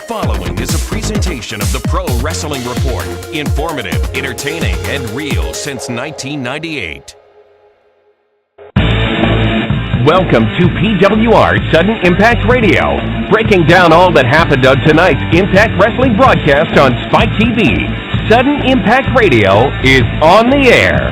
following is a presentation of the Pro Wrestling Report. Informative, entertaining, and real since 1998. Welcome to PWR Sudden Impact Radio, breaking down all that happened on tonight's Impact Wrestling broadcast on Spike TV. Sudden Impact Radio is on the air.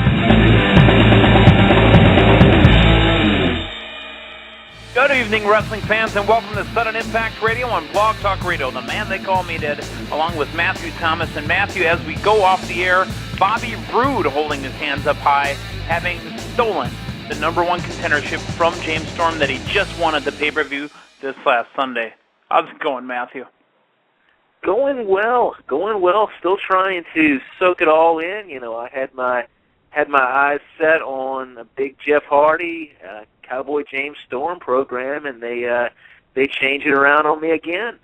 Good evening, wrestling fans, and welcome to Sudden Impact Radio on Blog Talk Radio. The man they call me did, along with Matthew Thomas. And Matthew, as we go off the air, Bobby Roode holding his hands up high, having stolen the number one contendership from James Storm that he just won at the pay-per-view this last Sunday. How's it going, Matthew? Going well. Still trying to soak it all in. You know, I had my eyes set on a big Jeff Hardy, Cowboy James Storm program, and they changed it around on me again.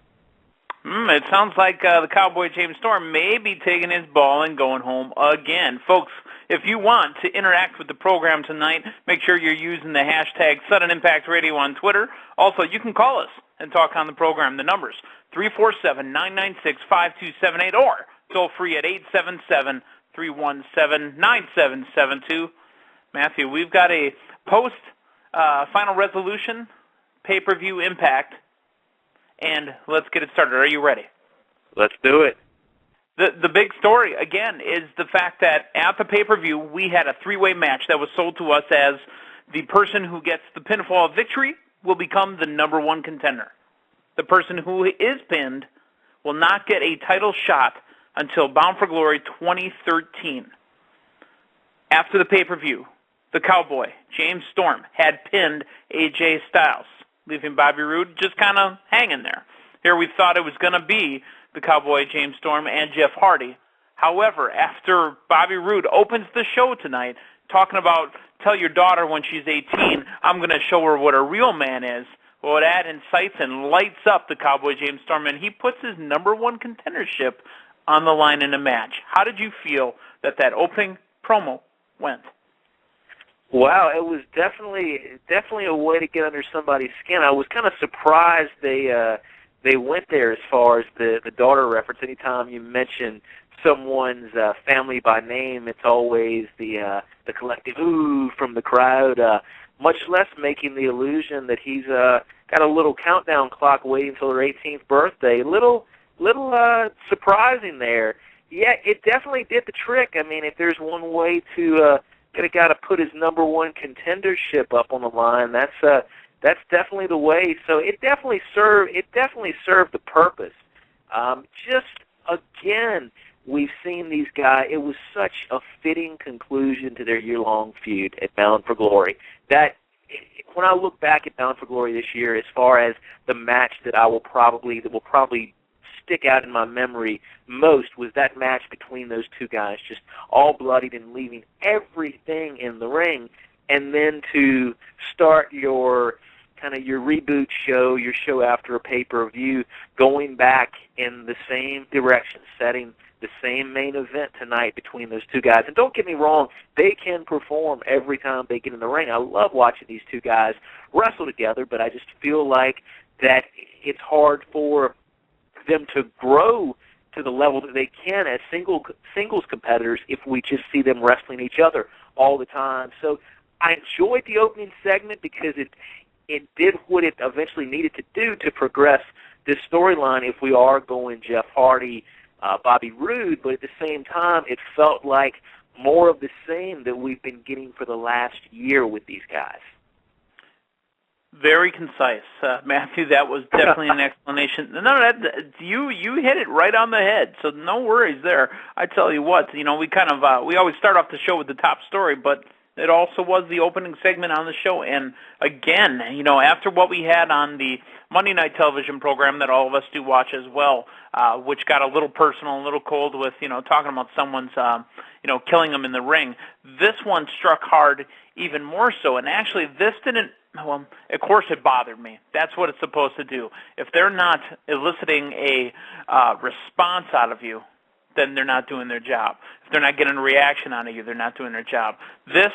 It sounds like the Cowboy James Storm may be taking his ball and going home again. Folks, if you want to interact with the program tonight, make sure you're using the hashtag Sudden Impact Radio on Twitter. Also, you can call us and talk on the program. The number's 347-996-5278 or toll free at 877-317-9772. Matthew, we've got a post-final resolution pay-per-view Impact, and let's get it started. Are you ready? Let's do it. The big story, again, is the fact that at the pay-per-view, we had a three-way match that was sold to us as the person who gets the pinfall victory will become the number one contender. The person who is pinned will not get a title shot until Bound for Glory 2013. After the pay-per-view, the Cowboy, James Storm, had pinned AJ Styles, leaving Bobby Roode just kind of hanging there. Here we thought it was going to be the Cowboy, James Storm, and Jeff Hardy. However, after Bobby Roode opens the show tonight, talking about tell your daughter when she's 18, I'm going to show her what a real man is, well, that incites and lights up the Cowboy, James Storm, and he puts his number one contendership on the line in a match. How did you feel that opening promo went? Wow, it was definitely a way to get under somebody's skin. I was kind of surprised they went there as far as the daughter reference. Anytime you mention someone's family by name, it's always the collective ooh from the crowd, much less making the illusion that he's got a little countdown clock waiting until their 18th birthday. Little surprising there. Yeah, it definitely did the trick. I mean, if there's one way to get a guy to put his number one contendership up on the line, that's definitely the way. So it definitely served the purpose. Just again, we've seen these guys. It was such a fitting conclusion to their year-long feud at Bound for Glory. That when I look back at Bound for Glory this year, as far as the match that will probably stick out in my memory most, was that match between those two guys, just all bloodied and leaving everything in the ring, and then to start your reboot show, your show after a pay-per-view, going back in the same direction, setting the same main event tonight between those two guys. And don't get me wrong, they can perform every time they get in the ring. I love watching these two guys wrestle together, but I just feel like that it's hard for them to grow to the level that they can as singles competitors if we just see them wrestling each other all the time. So I enjoyed the opening segment because it did what it eventually needed to do to progress this storyline if we are going Jeff Hardy, Bobby Roode, but at the same time it felt like more of the same that we've been getting for the last year with these guys. Very concise, Matthew. That was definitely an explanation. No, you hit it right on the head. So no worries there. I tell you what, we we always start off the show with the top story, but it also was the opening segment on the show. And again, after what we had on the Monday night television program that all of us do watch as well, which got a little personal, a little cold with talking about someone's killing them in the ring. This one struck hard even more so, and actually this didn't. Well, of course it bothered me. That's what it's supposed to do. If they're not eliciting a response out of you, then they're not doing their job. If they're not getting a reaction out of you, they're not doing their job. This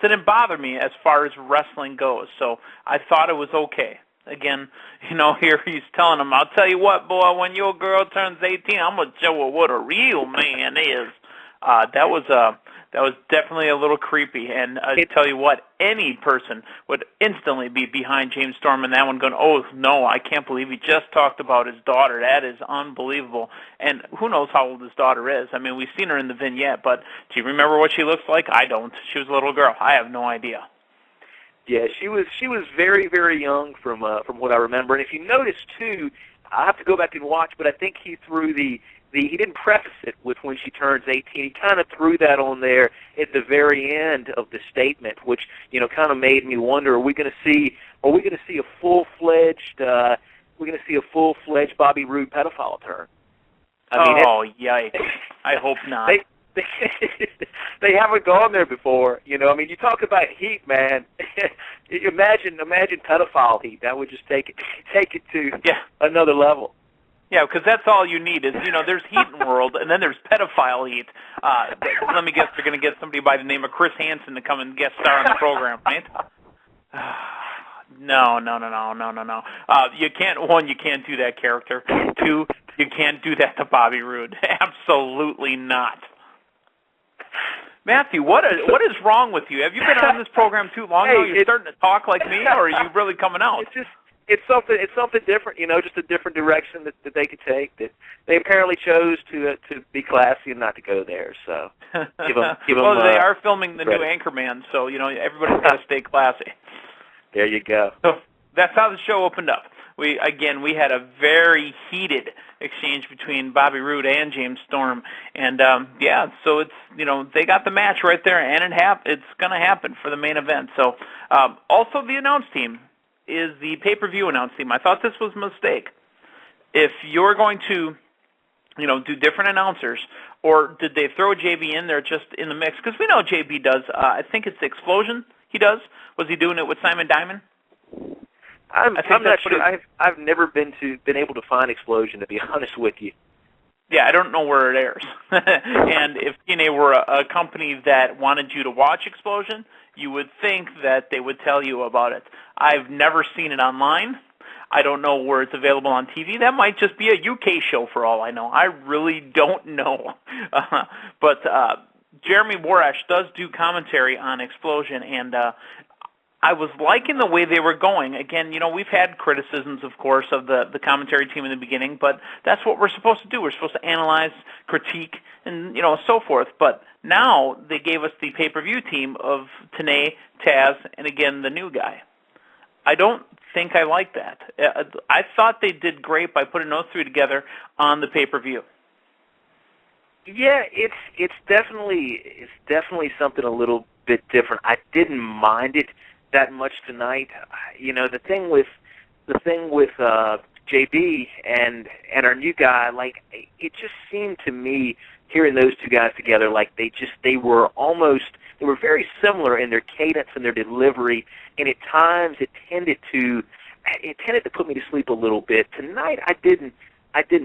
didn't bother me as far as wrestling goes, so I thought it was okay. Again, here he's telling him, I'll tell you what, boy, when your girl turns 18, I'm going to show her what a real man is. That was definitely a little creepy, and I tell you what, any person would instantly be behind James Storm in that one going, oh, no, I can't believe he just talked about his daughter. That is unbelievable. And who knows how old his daughter is. I mean, we've seen her in the vignette, but do you remember what she looks like? I don't. She was a little girl. I have no idea. Yeah, she was very, very young from what I remember. And if you notice too, I have to go back and watch, but I think he threw he didn't preface it with when she turns 18. He kind of threw that on there at the very end of the statement, which kind of made me wonder: are we going to see a full-fledged Bobby Roode pedophile turn? Yikes! I hope not. They haven't gone there before, you talk about heat, man. imagine pedophile heat. That would just take it to another level. Yeah, because that's all you need is, there's heat in the world, and then there's pedophile heat. Let me guess, they're going to get somebody by the name of Chris Hansen to come and guest star on the program, right? No. You can't do that character. 2, you can't do that to Bobby Roode. Absolutely not. Matthew, what is wrong with you? Have you been on this program too long now? You're starting to talk like me, or are you really coming out? It's something different, just a different direction that they could take. That they apparently chose to be classy and not to go there. So give them. Well, they are filming the new Anchorman, so everybody's got to stay classy. There you go. So that's how the show opened up. We had a very heated exchange between Bobby Roode and James Storm, and so it's they got the match right there, and it's going to happen for the main event. So also the announce team is the pay-per-view announce team. I thought this was a mistake. If you're going to do different announcers, or did they throw JB in there just in the mix? Because we know JB does. I think it's the Explosion he does. Was he doing it with Simon Diamond? I'm not sure. I've never been able to find Explosion, to be honest with you. Yeah, I don't know where it airs. And if TNA were a company that wanted you to watch Explosion, you would think that they would tell you about it. I've never seen it online. I don't know where it's available on TV. That might just be a UK show for all I know. I really don't know. But Jeremy Borash does do commentary on Explosion, and I was liking the way they were going. Again, we've had criticisms, of course, of the commentary team in the beginning, but that's what we're supposed to do. We're supposed to analyze, critique, and, so forth. But now they gave us the pay-per-view team of Tenay, Taz, and, again, the new guy. I don't think I like that. I thought they did great by putting those three together on the pay-per-view. Yeah, it's definitely something a little bit different. I didn't mind it that much tonight. The thing with JB and our new guy, like, it just seemed to me, hearing those two guys together, like they were very similar in their cadence and their delivery, and at times it tended to put me to sleep a little bit. Tonight I didn't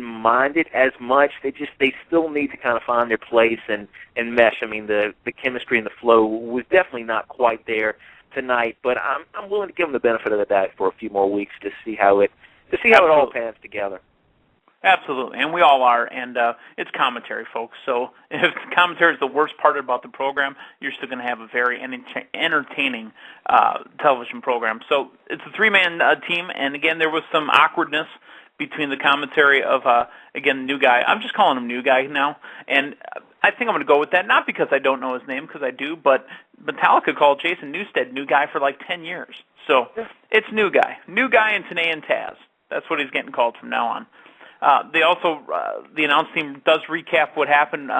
mind it as much. They still need to kind of find their place and mesh. I mean, the chemistry and the flow was definitely not quite there tonight, but I'm willing to give them the benefit of the doubt for a few more weeks to see how it all pans together. Absolutely, and we all are, and it's commentary, folks. So if commentary is the worst part about the program, you're still going to have a very entertaining television program. So it's a three-man team, and again, there was some awkwardness between the commentary of, again, the new guy. I'm just calling him new guy now, and I think I'm going to go with that, not because I don't know his name, because I do, but Metallica called Jason Newsted new guy for like 10 years. So it's new guy. New guy in Tenay and Taz. That's what he's getting called from now on. They also, the announce team does recap what happened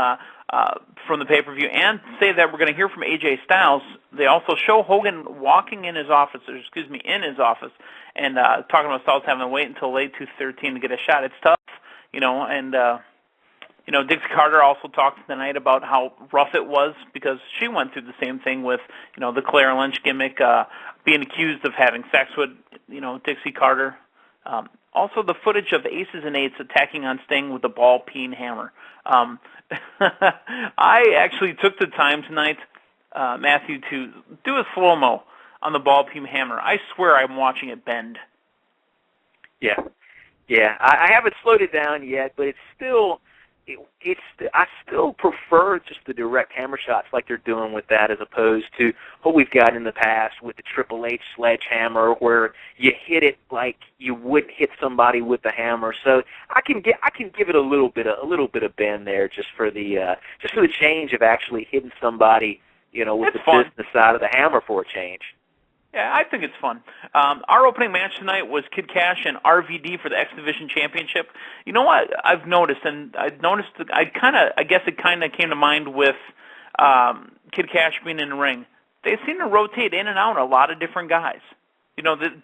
from the pay-per-view and say that we're going to hear from AJ Styles. They also show Hogan walking in his office, and talking about Styles having to wait until late 2:13 to get a shot. It's tough, and Dixie Carter also talked tonight about how rough it was because she went through the same thing with, the Claire Lynch gimmick, being accused of having sex with, Dixie Carter. Also, the footage of Aces and Eights attacking on Sting with the ball-peen hammer. I actually took the time tonight, Matthew, to do a slow-mo on the ball-peen hammer. I swear I'm watching it bend. Yeah. Yeah, I haven't slowed it down yet, but it's still, I still prefer just the direct hammer shots like they're doing with that, as opposed to what we've got in the past with the Triple H sledgehammer, where you hit it like you wouldn't hit somebody with the hammer. So I can give it a little bit of bend there, just for the change of actually hitting somebody, with It's the fun. business side of the hammer for a change. Yeah, I think it's fun. Our opening match tonight was Kid Cash and RVD for the X Division Championship. You know what I've noticed, I guess it kind of came to mind with Kid Cash being in the ring. They seem to rotate in and out a lot of different guys.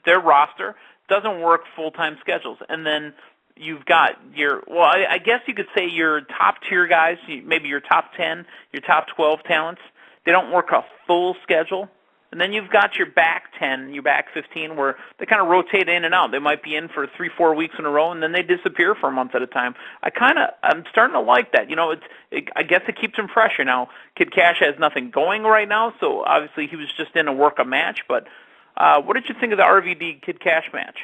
Their roster doesn't work full-time schedules, and then you've got I guess you could say your top-tier guys, maybe your top 10, your top 12 talents. They don't work a full schedule. And then you've got your back 10, your back 15, where they kind of rotate in and out. They might be in for 3-4 weeks in a row, and then they disappear for a month at a time. I'm starting to like that. I guess it keeps them fresher. Now, Kid Cash has nothing going right now, so obviously he was just in to work a match. But what did you think of the RVD Kid Cash match?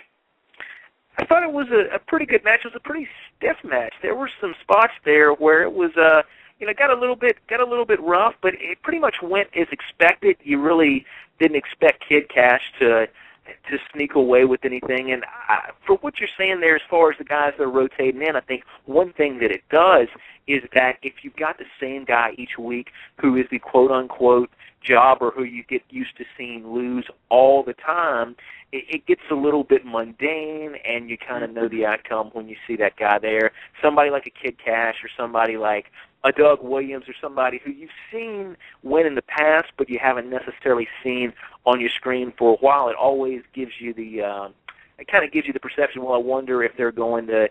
I thought it was a pretty good match. It was a pretty stiff match. There were some spots there where it was got a little bit rough, but it pretty much went as expected. You really didn't expect Kid Cash to sneak away with anything. And for what you're saying there, as far as the guys that are rotating in, I think one thing that it does is that if you've got the same guy each week who is the quote-unquote jobber who you get used to seeing lose all the time, it gets a little bit mundane, and you kind of know the outcome when you see that guy there. Somebody like a Kid Cash or somebody like a Doug Williams or somebody who you've seen win in the past, but you haven't necessarily seen on your screen for a while. It always gives you it kind of gives you the perception, well, I wonder if they're going to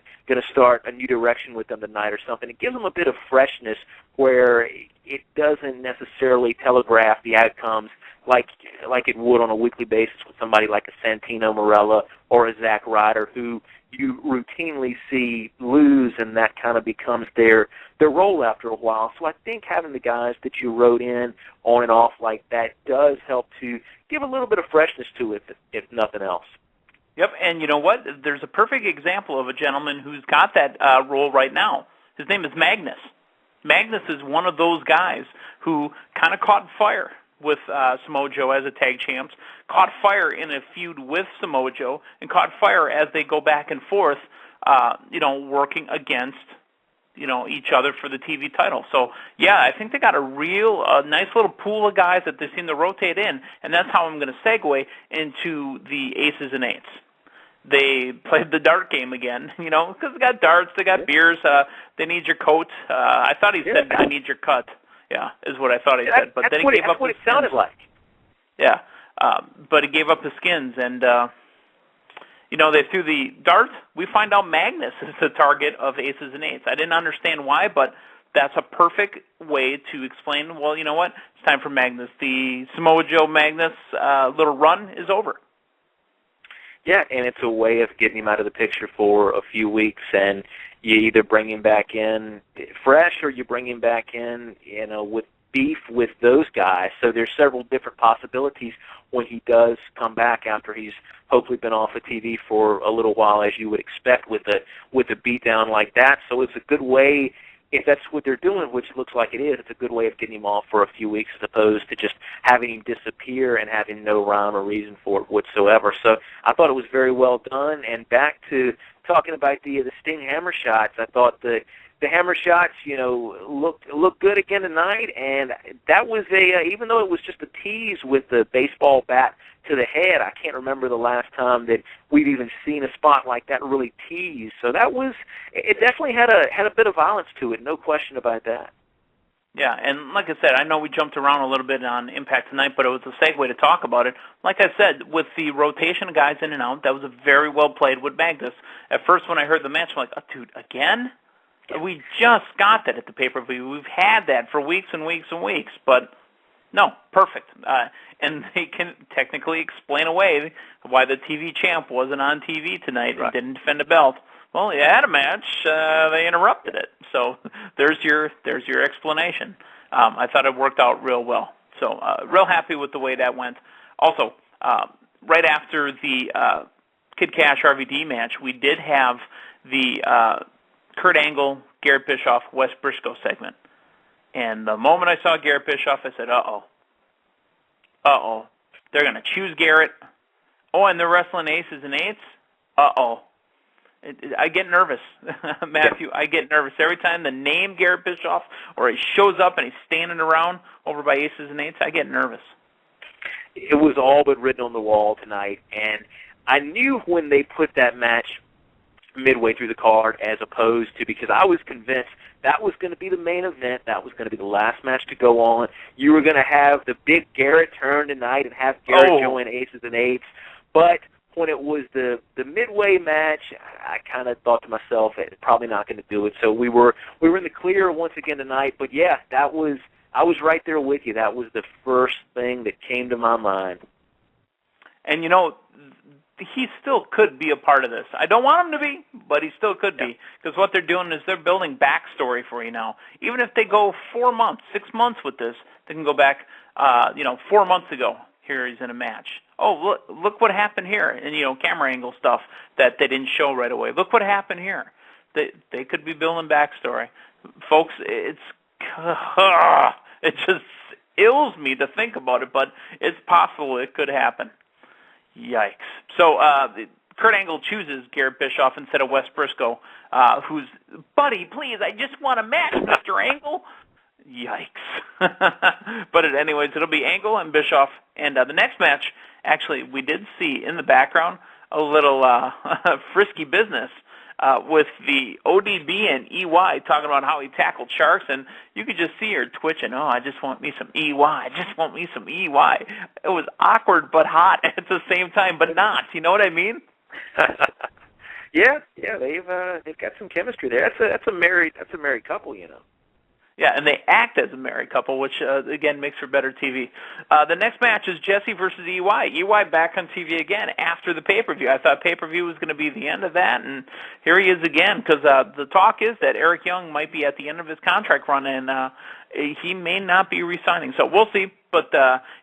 start a new direction with them tonight or something. It gives them a bit of freshness where it doesn't necessarily telegraph the outcomes like it would on a weekly basis with somebody like a Santino Marella or a Zack Ryder, who you routinely see lose, and that kind of becomes their role after a while. So I think having the guys that you wrote in on and off like that does help to give a little bit of freshness to it, if nothing else. Yep, and you know what? There's a perfect example of a gentleman who's got that role right now. His name is Magnus. Magnus is one of those guys who kind of caught fire with Samoa Joe as a tag champs, caught fire in a feud with Samoa Joe, and caught fire as they go back and forth, working against, each other for the TV title. So, yeah, I think they got a nice little pool of guys that they seem to rotate in, and that's how I'm going to segue into the Aces and Eights. They played the dart game again, because they got darts, they got beers, they need your coat. I thought he said, I need your cut. Yeah, is what I thought he said. But then he gave up the skins. That's what it sounded like. Yeah, but he gave up the skins, and, they threw the dart. We find out Magnus is the target of Aces and Eights. I didn't understand why, but that's a perfect way to explain, well, you know what? It's time for Magnus. The Samoa Joe Magnus little run is over. Yeah, and it's a way of getting him out of the picture for a few weeks, and you either bring him back in fresh or you bring him back in, with beef with those guys. So there's several different possibilities when he does come back after he's hopefully been off of TV for a little while, as you would expect with a beatdown like that. So it's a good way, if that's what they're doing, which looks like it is, it's a good way of getting him off for a few weeks as opposed to just having him disappear and having no rhyme or reason for it whatsoever. So I thought it was very well done. And back to talking about the Sting hammer shots, I thought the hammer shots, looked good again tonight. And that was even though it was just a tease with the baseball bat to the head, I can't remember the last time that we've even seen a spot like that really teased. So it definitely had a bit of violence to it, no question about that. Yeah, and like I said, I know we jumped around a little bit on Impact tonight, but it was a segue to talk about it. Like I said, with the rotation of guys in and out, that was very well played with Magnus. At first, when I heard the match, I'm like, oh, dude, again? We just got that at the pay-per-view. We've had that for weeks and weeks and weeks, but no, perfect. And they can technically explain away why the TV champ wasn't on TV tonight and didn't defend a belt. Well, you had a match. They interrupted it. So there's your explanation. I thought it worked out real well. So real happy with the way that went. Also, right after the Kid Cash RVD match, we did have the Kurt Angle, Garrett Bischoff, Wes Briscoe segment. And the moment I saw Garrett Bischoff, I said, uh-oh. They're going to choose Garrett. Oh, and they're wrestling aces and eights? Uh-oh. I get nervous, Matthew. I get nervous. Every time the name Garrett Bischoff or he shows up and he's standing around over by aces and eights, I get nervous. It was all but written on the wall tonight, and I knew when they put that match midway through the card as opposed to, because I was convinced that was going to be the main event, that was going to be the last match to go on. You were going to have the big Garrett turn tonight and have Garrett join aces and eights, but when it was the midway match, I kind of thought to myself, it's probably not going to do it. So we were in the clear once again tonight. But yeah, I was right there with you. That was the first thing that came to my mind. And you know, he still could be a part of this. I don't want him to be, but he still could be, because what they're doing is they're building backstory for you now. Even if they go 4 months, 6 months with this, they can go back. 4 months ago, here he's in a match. Oh, look what happened here, and camera angle stuff that they didn't show right away. Look what happened here. They could be building backstory, folks. It just ills me to think about it, but it's possible it could happen. Yikes! So Kurt Angle chooses Garrett Bischoff instead of Wes Briscoe, who's, buddy, please, I just want a match, Mr. Angle. Yikes. But anyways, it'll be Angle and Bischoff. And the next match, actually, we did see in the background a little frisky business with the ODB and EY talking about how he tackled Sharks. And you could just see her twitching. Oh, I just want me some EY. I just want me some EY. It was awkward but hot at the same time, but not. You know what I mean? Yeah, they've got some chemistry there. That's a married couple, you know. Yeah, and they act as a married couple, which, again, makes for better TV. The next match is Jesse versus EY. EY back on TV again after the pay-per-view. I thought pay-per-view was going to be the end of that, and here he is again, because the talk is that Eric Young might be at the end of his contract run, and he may not be re-signing. So we'll see, but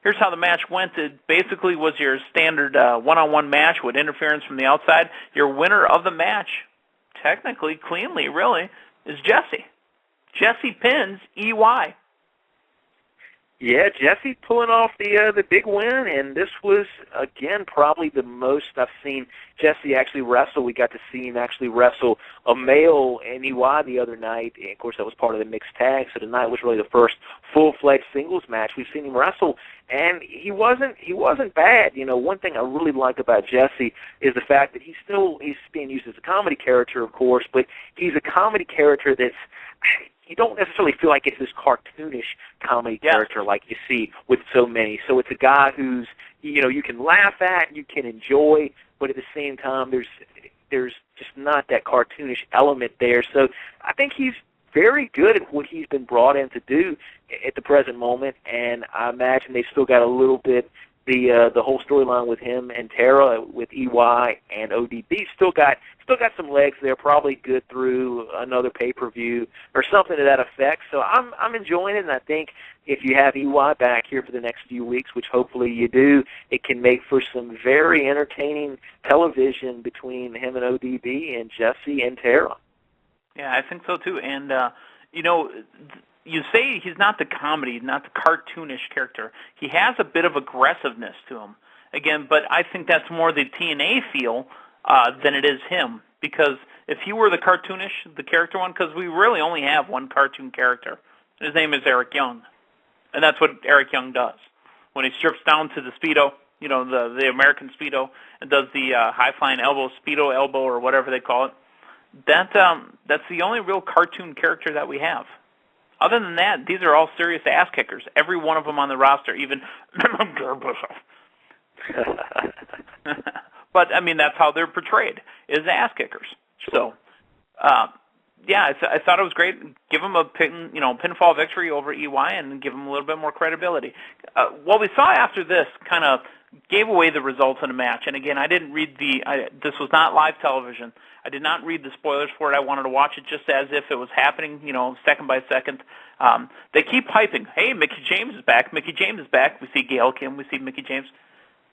here's how the match went. It basically was your standard one-on-one match with interference from the outside. Your winner of the match, technically, cleanly, really, is Jesse. Jesse pins EY. Yeah, Jesse pulling off the big win, and this was, again, probably the most I've seen Jesse actually wrestle. We got to see him actually wrestle a male in EY the other night. And of course, that was part of the mixed tag, so tonight was really the first full-fledged singles match we've seen him wrestle, and he wasn't bad. You know, one thing I really like about Jesse is the fact that he's being used as a comedy character, of course, but he's a comedy character that's, you don't necessarily feel like it's this cartoonish comedy character like you see with so many. So it's a guy who's, you can laugh at, you can enjoy, but at the same time, there's just not that cartoonish element there. So I think he's very good at what he's been brought in to do at the present moment, and I imagine they've still got a little bit the whole storyline with him and Tara, with EY and ODB still got some legs there, probably good through another pay-per-view or something to that effect. So I'm enjoying it, and I think if you have EY back here for the next few weeks, which hopefully you do, it can make for some very entertaining television between him and ODB and Jesse and Tara. Yeah, I think so too. And you say he's not the comedy, not the cartoonish character. He has a bit of aggressiveness to him. Again, but I think that's more the TNA feel than it is him. Because if he were the cartoonish, the character one, because we really only have one cartoon character. His name is Eric Young. And that's what Eric Young does. When he strips down to the Speedo, the American Speedo, and does the high-flying elbow, Speedo elbow, or whatever they call it, that's the only real cartoon character that we have. Other than that, these are all serious ass kickers. Every one of them on the roster, even but I mean that's how they're portrayed, is ass kickers. So, yeah, I thought it was great. Give them a pinfall victory over EY, and give them a little bit more credibility. What we saw after this kind of gave away the results in the match. And again, I didn't read this was not live television. I did not read the spoilers for it. I wanted to watch it just as if it was happening, second by second. They keep hyping. Hey, Mickie James is back. Mickie James is back. We see Gail Kim. We see Mickie James.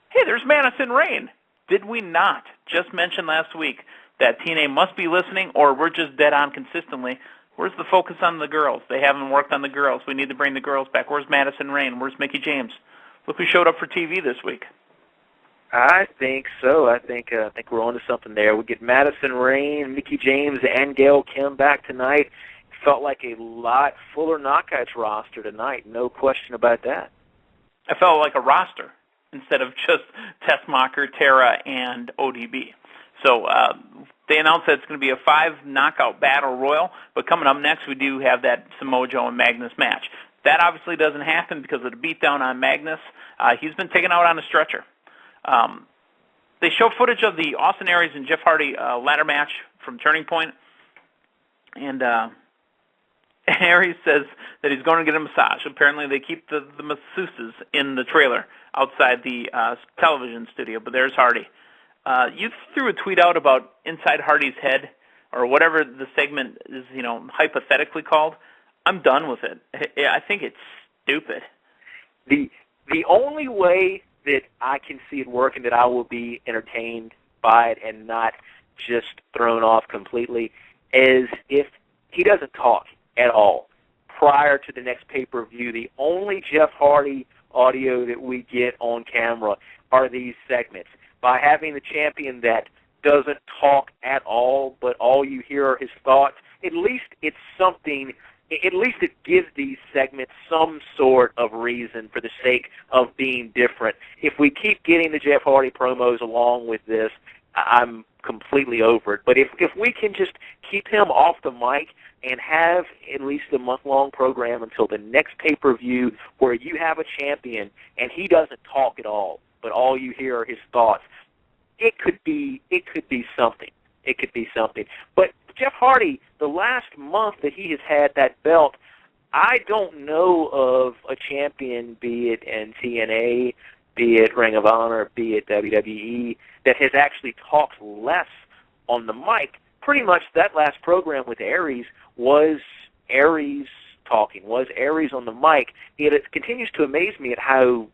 Hey, there's Madison Rayne. did we not just mention last week that TNA must be listening, or we're just dead on consistently? Where's the focus on the girls? They haven't worked on the girls. We need to bring the girls back. Where's Madison Rayne? Where's Mickie James? Look who showed up for TV this week. I think so. I think we're on to something there. We get Madison Rayne, Mickie James, and Gail Kim back tonight. Felt like a lot fuller Knockouts roster tonight. No question about that. I felt like a roster instead of just Tessmacher, Tara, and ODB. So they announced that it's going to be a 5-knockout battle royal, but coming up next we do have that Samoa Joe and Magnus match. That obviously doesn't happen because of the beatdown on Magnus. He's been taken out on a stretcher. They show footage of the Austin Aries and Jeff Hardy ladder match from Turning Point, and Aries says that he's going to get a massage. Apparently they keep the masseuses in the trailer outside the television studio, but there's Hardy. You threw a tweet out about Inside Hardy's Head, or whatever the segment is, hypothetically called. I'm done with it. I think it's stupid. The only way that I can see it working, that I will be entertained by it and not just thrown off completely, is if he doesn't talk at all prior to the next pay-per-view. The only Jeff Hardy audio that we get on camera are these segments. By having the champion that doesn't talk at all, but all you hear are his thoughts, at least it's something. At least it gives these segments some sort of reason for the sake of being different. If we keep getting the Jeff Hardy promos along with this, I'm completely over it. But if we can just keep him off the mic and have at least a month-long program until the next pay-per-view where you have a champion and he doesn't talk at all, but all you hear are his thoughts, it could be something. It could be something. But Jeff Hardy, the last month that he has had that belt, I don't know of a champion, be it in TNA, be it Ring of Honor, be it WWE, that has actually talked less on the mic. Pretty much that last program with Aries was Aries talking, was Aries on the mic. It continues to amaze me at how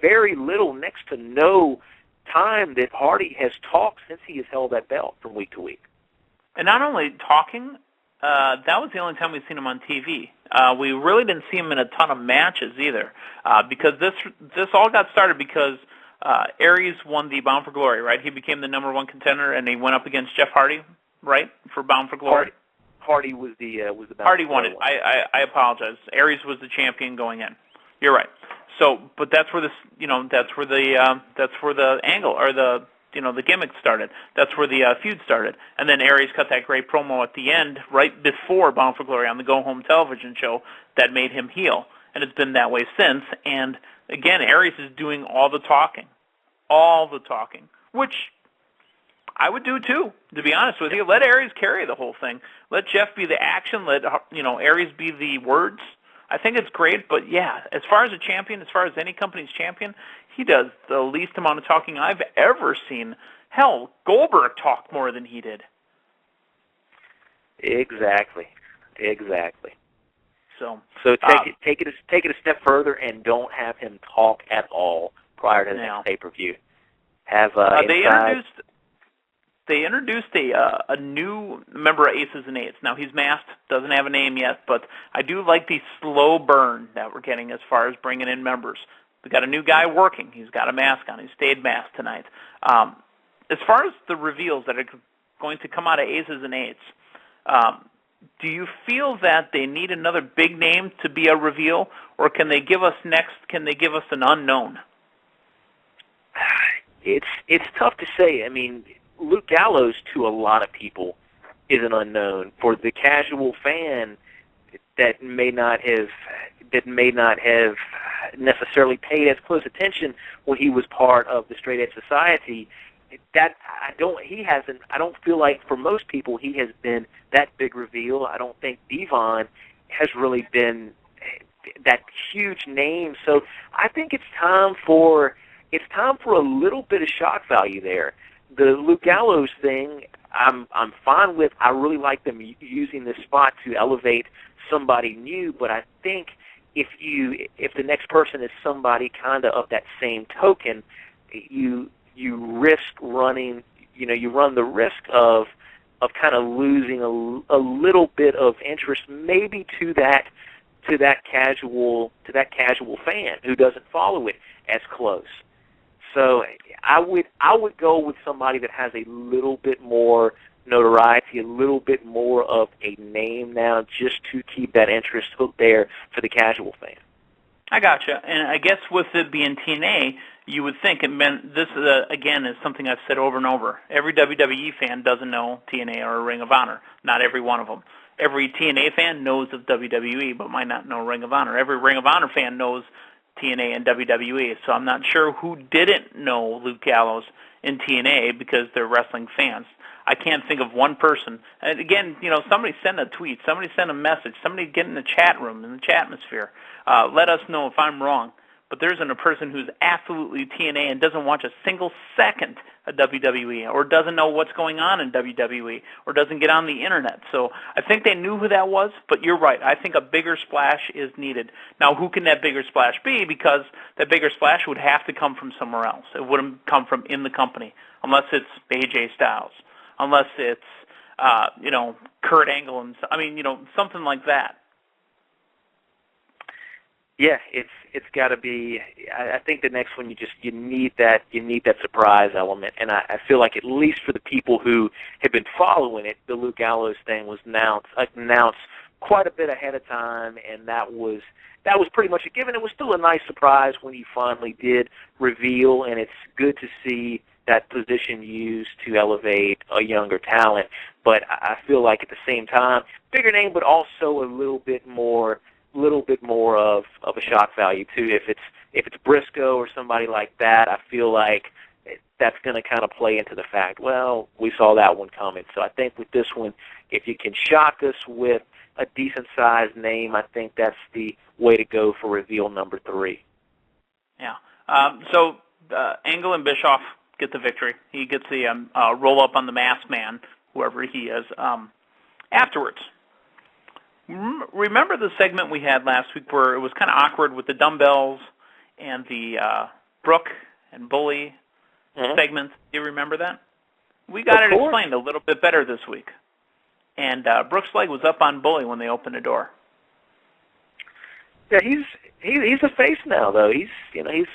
very little, next to no time that Hardy has talked since he has held that belt from week to week. And not only talking, that was the only time we've seen him on TV. We really didn't see him in a ton of matches either, because this all got started because Aries won the Bound for Glory, right? He became the #1 contender, and he went up against Jeff Hardy, right, for Bound for Glory. Hardy was the Bound Hardy for won Glory it. one. I apologize. Aries was the champion going in. You're right. So, but that's where that's where the angle or the gimmick started. That's where the feud started. And then Aries cut that great promo at the end, right before Bound for Glory on the Go Home television show that made him heel. And it's been that way since. And again, Aries is doing all the talking, which I would do too, to be honest with you. Let Aries carry the whole thing. Let Jeff be the action. Let Aries be the words. I think it's great, but yeah, as far as a champion, as far as any company's champion, he does the least amount of talking I've ever seen. Hell, Goldberg talked more than he did. Exactly. So take it a step further and don't have him talk at all prior to the next pay-per-view. Have They introduced a new member of Aces and Eights. Now, he's masked, doesn't have a name yet, but I do like the slow burn that we're getting as far as bringing in members. We got a new guy working. He's got a mask on. He stayed masked tonight. As far as the reveals that are going to come out of Aces and Eights, do you feel that they need another big name to be a reveal, or can they give us an unknown? It's tough to say. I mean, Luke Gallows to a lot of people is an unknown. For the casual fan that may not have necessarily paid as close attention when he was part of the Straight Edge Society, I don't feel like for most people he has been that big reveal. I don't think Devon has really been that huge name. So I think it's time for a little bit of shock value there. The Luke Gallows thing, I'm fine with. I really like them using this spot to elevate somebody new, but I think if the next person is somebody kind of that same token, you you risk running, you run the risk of kind of losing a little bit of interest, maybe to that casual fan who doesn't follow it as close. So I would go with somebody that has a little bit more notoriety, a little bit more of a name now, just to keep that interest hooked there for the casual fan. I gotcha. And I guess with it being TNA, you would think it meant this, again, is something I've said over and over. Every WWE fan doesn't know TNA or Ring of Honor. Not every one of them. Every TNA fan knows of WWE, but might not know Ring of Honor. Every Ring of Honor fan knows TNA and WWE. So I'm not sure who didn't know Luke Gallows in TNA because they're wrestling fans. I can't think of one person. And again, somebody send a tweet, somebody send a message, somebody get in the chat room, in the chat atmosphere. Let us know if I'm wrong. But there isn't a person who's absolutely TNA and doesn't watch a single second of WWE, or doesn't know what's going on in WWE, or doesn't get on the internet. So I think they knew who that was, but you're right. I think a bigger splash is needed. Now, who can that bigger splash be? Because that bigger splash would have to come from somewhere else. It wouldn't come from in the company, unless it's AJ Styles, unless it's Kurt Angle, and something like that. Yeah, it's got to be. I think the next one you need that surprise element, and I feel like at least for the people who have been following it, the Luke Gallows thing was announced quite a bit ahead of time, and that was pretty much a given. It was still a nice surprise when he finally did reveal, and it's good to see that position used to elevate a younger talent. But I feel like at the same time, bigger name, but also a little bit more of a shock value too. If it's Briscoe or somebody like that, I feel like that's going to kind of play into the fact, well, we saw that one coming. So I think with this one, if you can shock us with a decent-sized name, I think that's the way to go for reveal number 3. Yeah. So Angle and Bischoff get the victory. He gets the roll-up on the masked man, whoever he is, afterwards. Remember the segment we had last week where it was kind of awkward with the dumbbells and the Brooke and Bully segments? Do you remember that? We got it explained a little bit better this week. And Brooke's leg was up on Bully when they opened the door. Yeah, he's a face now, though. He's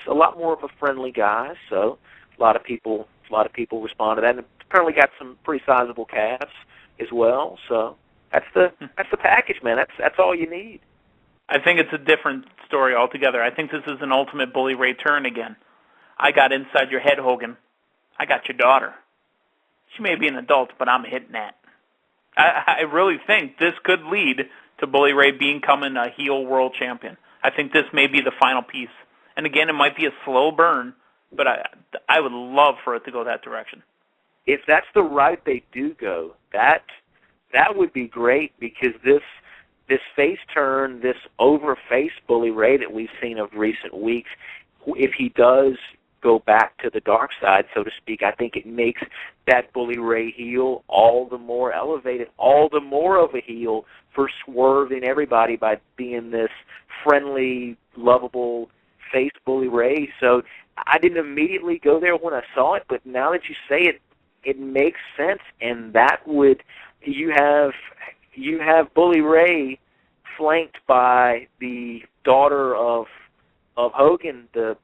a lot more of a friendly guy. So a lot of people respond to that. And apparently got some pretty sizable calves as well. So. That's the package, man. That's all you need. I think it's a different story altogether. I think this is an ultimate Bully Ray turn again. I got inside your head, Hogan. I got your daughter. She may be an adult, but I'm hitting that. I really think this could lead to Bully Ray becoming a heel world champion. I think this may be the final piece. And again, it might be a slow burn, but I would love for it to go that direction. If that's the route they do go, that would be great, because this face turn, this over-face Bully Ray that we've seen of recent weeks, if he does go back to the dark side, so to speak, I think it makes that Bully Ray heel all the more elevated, all the more of a heel for swerving everybody by being this friendly, lovable face Bully Ray. So I didn't immediately go there when I saw it, but now that you say it, it makes sense, and that would... You have Bully Ray flanked by the daughter of Hogan, the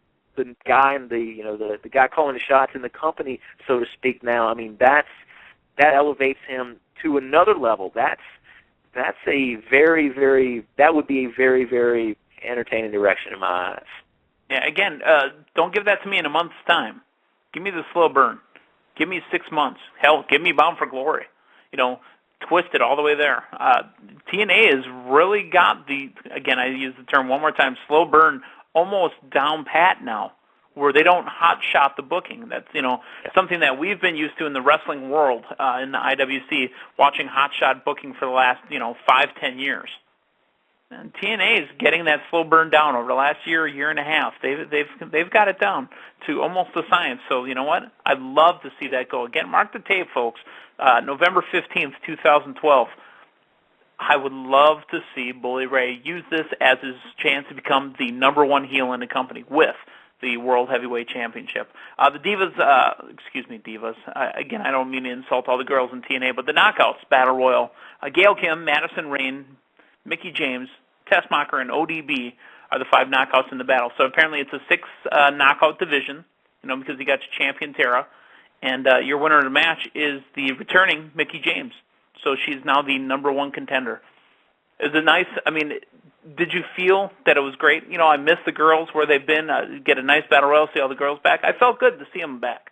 guy in the guy calling the shots in the company, so to speak. Now, I mean that elevates him to another level. That's a that would be a very, very entertaining direction in my eyes. Yeah. Again, don't give that to me in a month's time. Give me the slow burn. Give me 6 months. Hell, give me Bound for Glory. Twisted all the way there. TNA has really got again, I use the term one more time, slow burn almost down pat now, where they don't hot shot the booking. That's, something that we've been used to in the wrestling world, in the IWC, watching hot shot booking for the last, 5-10 years. And TNA is getting that slow burn down over the last year and a half. They've got it down to almost a science. So you know what? I'd love to see that go. Again, mark the tape, folks. November 15th, 2012. I would love to see Bully Ray use this as his chance to become the number one heel in the company with the World Heavyweight Championship. The Divas, Divas, again, I don't mean to insult all the girls in TNA, but the Knockouts Battle Royal, Gail Kim, Madison Rayne, Mickie James, Tessmacher, and ODB are the 5 knockouts in the battle. So apparently it's a 6 knockout division, because you got your champion Tara, and your winner of the match is the returning Mickie James. So she's now the number 1 contender. Is it nice? I mean, did you feel that it was great? I miss the girls where they've been. Get a nice battle royal, see all the girls back. I felt good to see them back.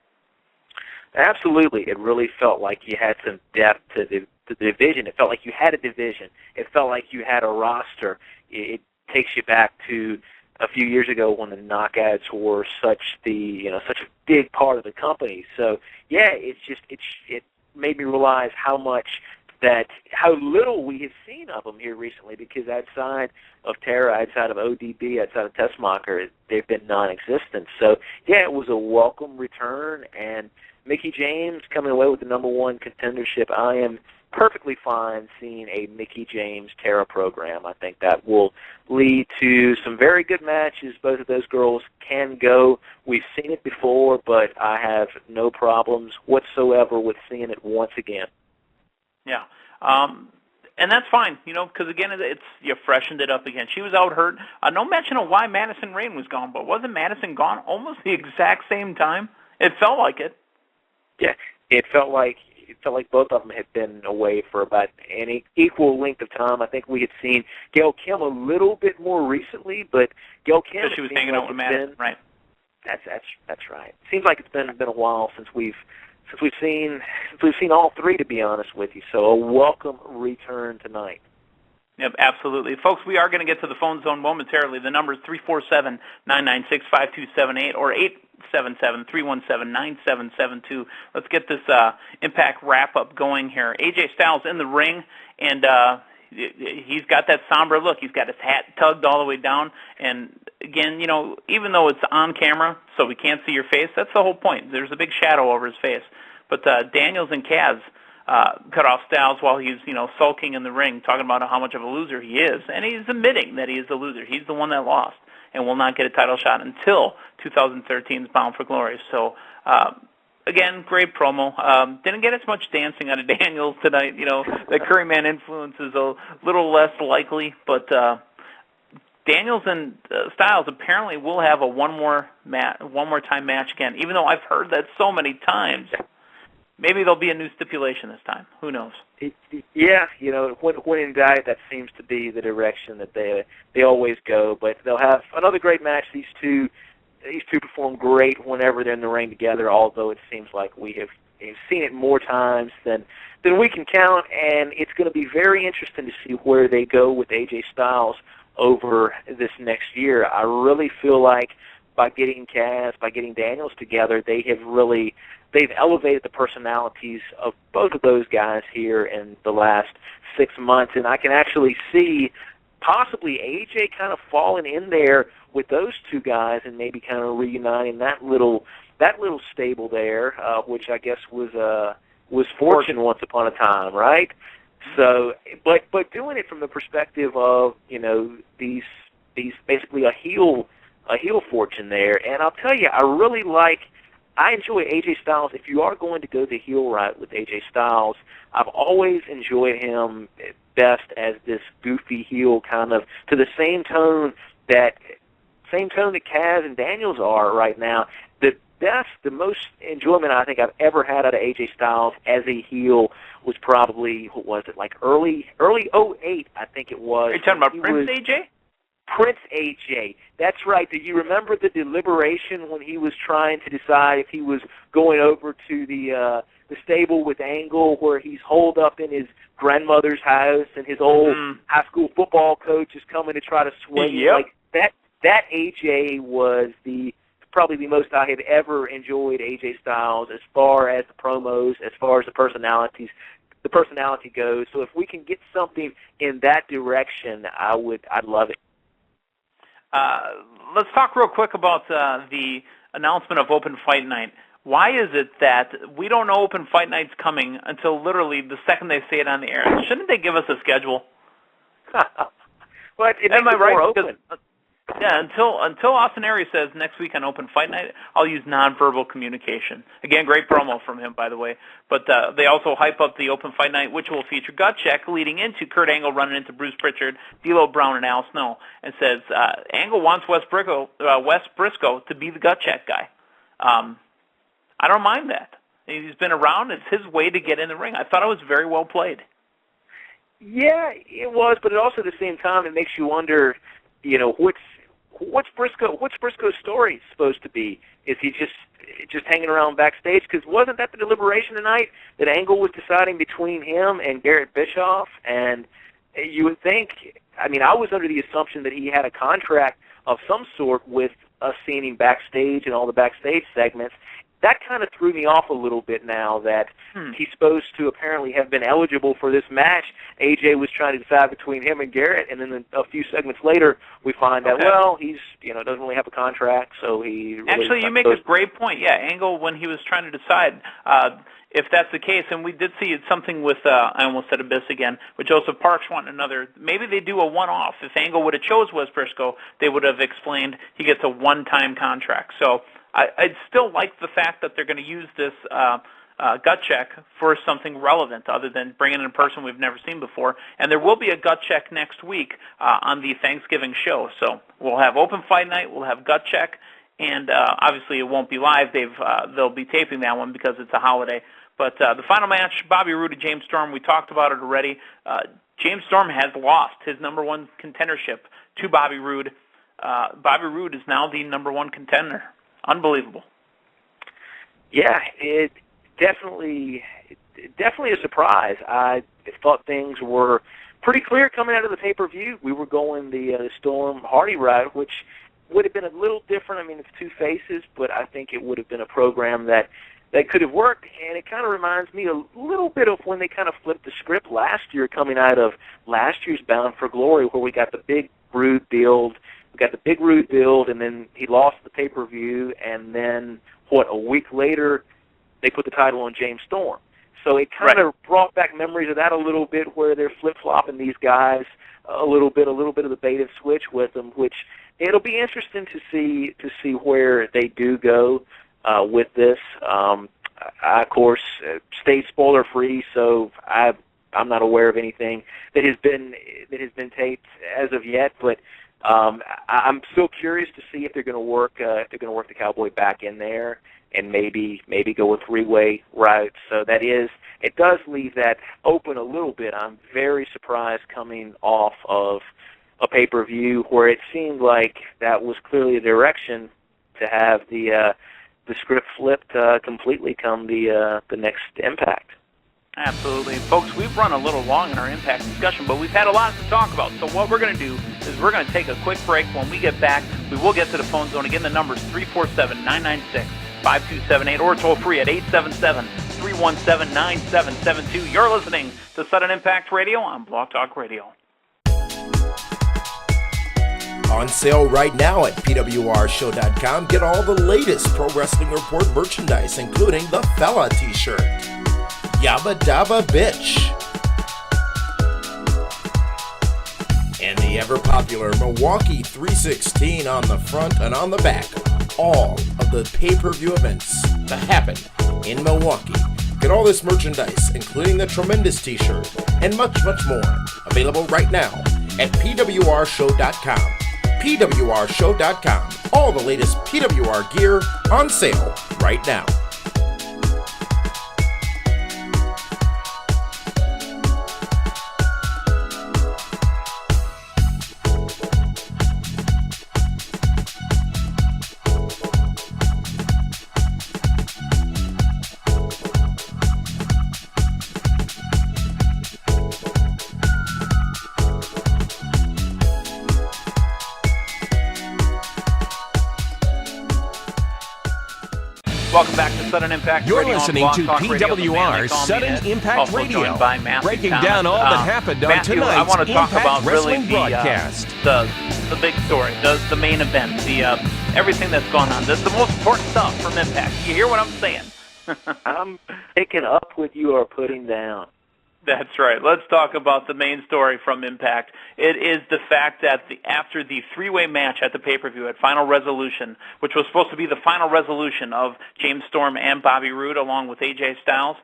Absolutely. It really felt like you had some depth to the division. It felt like you had a division. It felt like you had a roster. It takes you back to a few years ago when the Knockouts were such a big part of the company. So yeah, it made me realize how little we have seen of them here recently, because outside of Tara, outside of ODB, outside of Tessmacher, they've been non-existent. So yeah, it was a welcome return, and Mickie James coming away with the number 1 contendership. I am perfectly fine seeing a Mickie James Tara program. I think that will lead to some very good matches. Both of those girls can go. We've seen it before, but I have no problems whatsoever with seeing it once again. Yeah. And that's fine, because again, you freshened it up again. She was out hurt. No mention of why Madison Rayne was gone, but wasn't Madison gone almost the exact same time? It felt like it. Yeah, it felt like both of them had been away for about an equal length of time. I think we had seen Gail Kim a little bit more recently, but Gail Kim, she was hanging out with Madison, right? That's right. Seems like it's been a while since we've seen all 3, to be honest with you. So a welcome return tonight. Yep, absolutely. Folks, we are going to get to the phone zone momentarily. The number is 347-996-5278 or 877-317-9772. Let's get this Impact wrap-up going here. AJ Styles in the ring, and he's got that somber look. He's got his hat tugged all the way down. And, again, even though it's on camera, so we can't see your face, that's the whole point. There's a big shadow over his face. But Daniels and Kaz cut off Styles while he's, sulking in the ring, talking about how much of a loser he is. And he's admitting that he is a loser. He's the one that lost and will not get a title shot until 2013's Bound for Glory. So, again, great promo. Didn't get as much dancing out of Daniels tonight. The Curryman influence is a little less likely, but Daniels and Styles apparently will have a one more time match again, even though I've heard that so many times. Maybe there'll be a new stipulation this time. Who knows? Yeah, when in doubt, that seems to be the direction that they always go. But they'll have another great match. These two perform great whenever they're in the ring together, although it seems like we have seen it more times than we can count, and it's going to be very interesting to see where they go with AJ Styles over this next year. I really feel like by getting Kaz, by getting Daniels together, they've elevated the personalities of both of those guys here in the last 6 months, and I can actually see possibly AJ kind of falling in there with those two guys and maybe kind of reuniting that little stable there, which I guess was Fortune once upon a time, right? So, but doing it from the perspective of these basically a heel Fortune there, and I'll tell you, I enjoy AJ Styles. If you are going to go the heel route with AJ Styles, I've always enjoyed him best as this goofy heel, kind of to the same tone that Kaz and Daniels are right now. The most enjoyment I think I've ever had out of AJ Styles as a heel was probably, what was it, like early 08, I think it was. Are you talking about Prince AJ? Prince AJ. That's right. Do you remember the deliberation when he was trying to decide if he was going over to the stable with Angle, where he's holed up in his grandmother's house and his old high school football coach is coming to try to sway him? Like that AJ was probably the most I have ever enjoyed AJ Styles as far as the promos, as far as the personality goes. So if we can get something in that direction, I'd love it. Let's talk real quick about the announcement of Open Fight Night. Why is it that we don't know Open Fight Night's coming until literally the second they say it on the air? Shouldn't they give us a schedule? Well, it am I right? Open. Yeah, until Austin Aries says next week on Open Fight Night, I'll use nonverbal communication. Again, great promo from him, by the way. But they also hype up the Open Fight Night, which will feature gut check leading into Kurt Angle running into Bruce Pritchard, D'Lo Brown, and Al Snow, and says Angle wants Wes Briscoe to be the gut check guy. I don't mind that. He's been around. It's his way to get in the ring. I thought it was very well played. Yeah, it was, but it also at the same time it makes you wonder, what's Briscoe's story supposed to be? Is he just hanging around backstage? Because wasn't that the deliberation tonight that Angle was deciding between him and Garrett Bischoff? And you would think, I was under the assumption that he had a contract of some sort with us seeing him backstage and all the backstage segments. That kind of threw me off a little bit now that he's supposed to apparently have been eligible for this match. AJ was trying to decide between him and Garrett, and then a few segments later we find out, well, he's doesn't really have a contract, so he really Actually, you make a great point. Yeah, Angle, when he was trying to decide if that's the case, and we did see something with, I almost said Abyss again, with Joseph Parks wanting another. Maybe they do a one-off. If Angle would have chose Wes Briscoe, they would have explained he gets a one-time contract. So I'd still like the fact that they're going to use this gut check for something relevant other than bringing in a person we've never seen before. And there will be a gut check next week on the Thanksgiving show. So we'll have Open Fight Night, we'll have gut check, and obviously it won't be live. They'll be taping that one because it's a holiday. But the final match, Bobby Roode and James Storm, we talked about it already. James Storm has lost his number one contendership to Bobby Roode. Bobby Roode is now the number one contender. Unbelievable. Yeah, it definitely a surprise. I thought things were pretty clear coming out of the pay-per-view. We were going the Storm Hardy route, which would have been a little different. It's two faces, but I think it would have been a program that could have worked, and it kind of reminds me a little bit of when they kind of flipped the script last year coming out of last year's Bound for Glory, where we got the big Roode build. We got the big Roode build, and then he lost the pay-per-view, and then, a week later, they put the title on James Storm. So it kind of brought back memories of that a little bit, where they're flip-flopping these guys a little bit of the bait and switch with them, which it'll be interesting to see where they do go with this. I, of course, stay spoiler-free, so I'm not aware of anything that has been taped as of yet, but I'm still curious to see if they're going to work the Cowboy back in there and maybe go a three-way route. So it does leave that open a little bit. I'm very surprised coming off of a pay-per-view where it seemed like that was clearly a direction to have the script flipped completely come the next Impact. Absolutely. Folks, we've run a little long in our Impact discussion, but we've had a lot to talk about. So what we're going to do is we're going to take a quick break. When we get back, we will get to the phone zone. Again, the number is 347-996-5278 or toll free at 877-317-9772. You're listening to Sudden Impact Radio on Blog Talk Radio. On sale right now at PWRshow.com. Get all the latest Pro Wrestling Report merchandise, including the Fella t-shirt. Yabba Dabba Bitch. And the ever-popular Milwaukee 316 on the front and on the back. All of the pay-per-view events that happen in Milwaukee. Get all this merchandise, including the Tremendous t-shirt, and much, much more. Available right now at PWRshow.com. PWRshow.com. All the latest PWR gear on sale right now. Welcome back to Sudden Impact You're Radio. listening to PWR Sudden Impact Radio, breaking down all that happened on Matthew, tonight's I want to talk Impact about Wrestling really broadcast. The big story, the main event, everything that's gone on. This is the most important stuff from Impact. You hear what I'm saying? I'm picking up what you are putting down. That's right. Let's talk about the main story from Impact. It is the fact that after the three-way match at the pay-per-view at Final Resolution, which was supposed to be the final resolution of James Storm and Bobby Roode along with AJ Styles,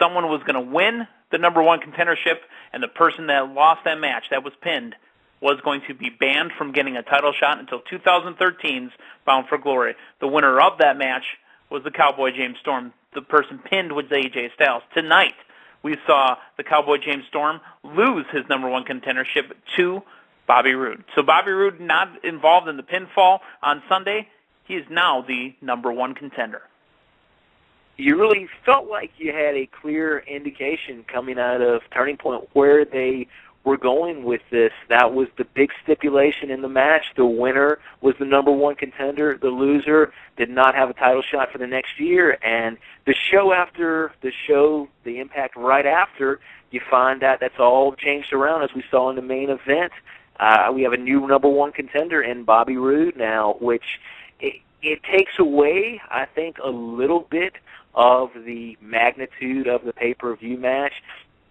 someone was going to win the number one contendership, and the person that lost that match, that was pinned, was going to be banned from getting a title shot until 2013's Bound for Glory. The winner of that match was the Cowboy James Storm. The person pinned was AJ Styles. Tonight, we saw the Cowboy James Storm lose his number one contendership to Bobby Roode. So Bobby Roode not involved in the pinfall on Sunday. He is now the number one contender. You really felt like you had a clear indication coming out of Turning Point where they were going with this. That was the big stipulation in the match. The winner was the number one contender. The loser did not have a title shot for the next year. And the show after the show, the Impact right after, you find that that's all changed around, as we saw in the main event. We have a new number one contender in Bobby Roode now, which it takes away, I think, a little bit of the magnitude of the pay-per-view match.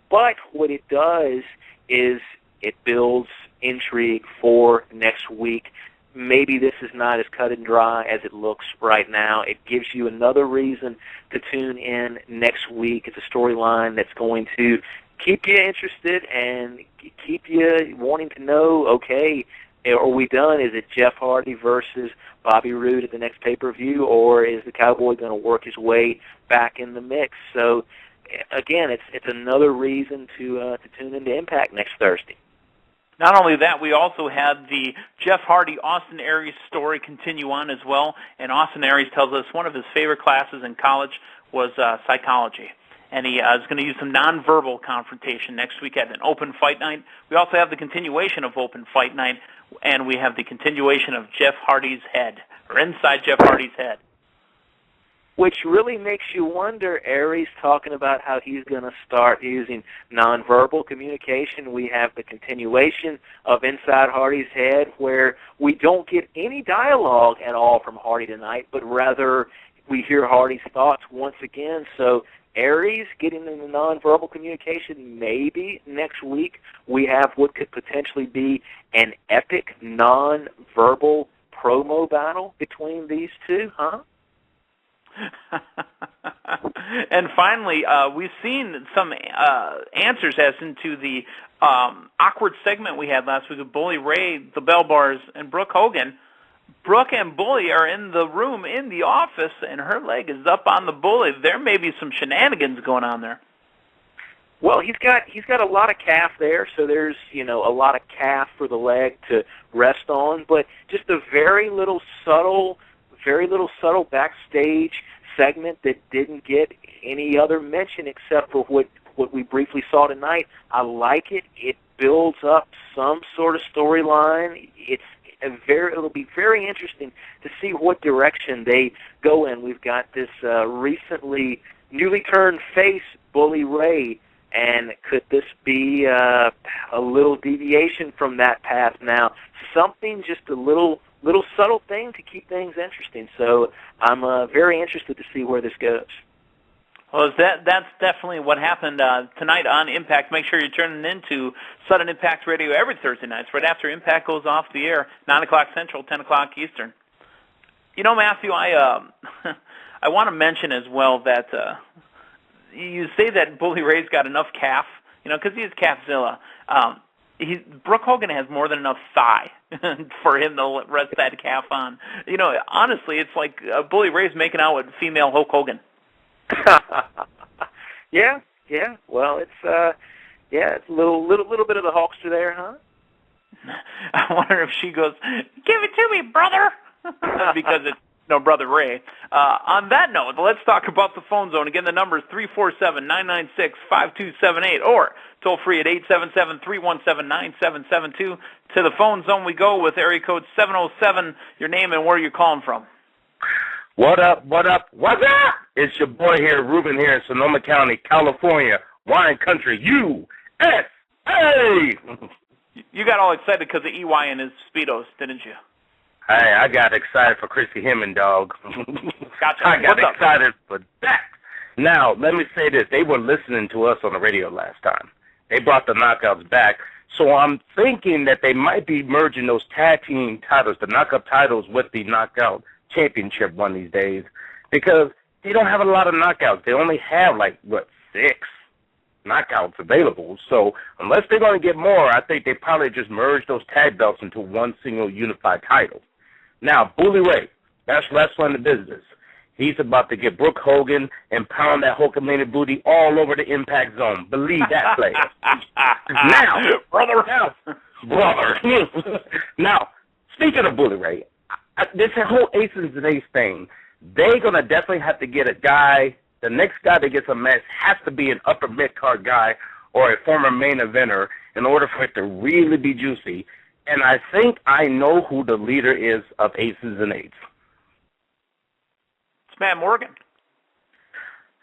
But what it does is it builds intrigue for next week. Maybe this is not as cut and dry as it looks right now. It gives you another reason to tune in next week. It's a storyline that's going to keep you interested and keep you wanting to know, okay, are we done? Is it Jeff Hardy versus Bobby Roode at the next pay-per-view, or is the Cowboy going to work his way back in the mix? So, again, it's another reason to tune into Impact next Thursday. Not only that, we also had the Jeff Hardy, Austin Aries story continue on as well. And Austin Aries tells us one of his favorite classes in college was psychology. And he is going to use some nonverbal confrontation next week at an open fight night. We also have the continuation of open fight night, and we have the continuation of Jeff Hardy's head, or inside Jeff Hardy's head. Which really makes you wonder, Aries talking about how he's going to start using nonverbal communication. We have the continuation of Inside Hardy's Head, where we don't get any dialogue at all from Hardy tonight, but rather we hear Hardy's thoughts once again. So Aries getting into nonverbal communication, maybe next week we have what could potentially be an epic nonverbal promo battle between these two, huh? And finally, we've seen some answers as into the awkward segment we had last week with Bully Ray, the Bell Bars, and Brooke Hogan. Brooke and Bully are in the room in the office, and her leg is up on the Bully. There may be some shenanigans going on there. Well, he's got a lot of calf there, so there's a lot of calf for the leg to rest on, but just a very little subtle backstage segment that didn't get any other mention except for what we briefly saw tonight. I like it. It builds up some sort of storyline. It'll be very interesting to see what direction they go in. We've got this recently newly turned face, Bully Ray, and could this be a little deviation from that path now? Something, just a little subtle thing to keep things interesting. So I'm very interested to see where this goes. Well, that's definitely what happened tonight on Impact. Make sure you're tuning into Sudden Impact Radio every Thursday nights, right after Impact goes off the air, 9 o'clock Central, 10 o'clock Eastern. You know, Matthew, I want to mention as well that you say that Bully Ray's got enough calf, because he's calfzilla. Brooke Hogan has more than enough thigh for him to rest that calf on. Honestly, it's like Bully Ray's making out with female Hulk Hogan. Yeah. Well, it's a little bit of the Hulkster there, huh? I wonder if she goes, "Give it to me, brother," because it's Brother Ray. On that note, let's talk about the phone zone. Again, the number is 347-996-5278, or toll free at 877-317-9772. To the phone zone we go with area code 707. Your name and where you're calling from. What up? It's your boy here, Ruben here in Sonoma County, California, wine country, USA! You got all excited because of EY and his Speedos, didn't you? Hey, I got excited for Chrissy Hemming, dog. Gotcha. I got excited for that. Now, let me say this. They were listening to us on the radio last time. They brought the knockouts back. So I'm thinking that they might be merging those tag team titles, the knockout titles, with the knockout championship one of these days, because they don't have a lot of knockouts. They only have, 6 knockouts available. So unless they're going to get more, I think they probably just merge those tag belts into one single unified title. Now, Bully Ray, that's wrestling the business. He's about to get Brooke Hogan and pound that Hulkamania booty all over the Impact Zone. Believe that, player. Now, brother. Now, speaking of Bully Ray, this whole Aces and Ace thing, they're going to definitely have to get a guy. The next guy that gets a match has to be an upper mid-card guy or a former main eventer in order for it to really be juicy. And I think I know who the leader is of Aces and Eights. It's Matt Morgan.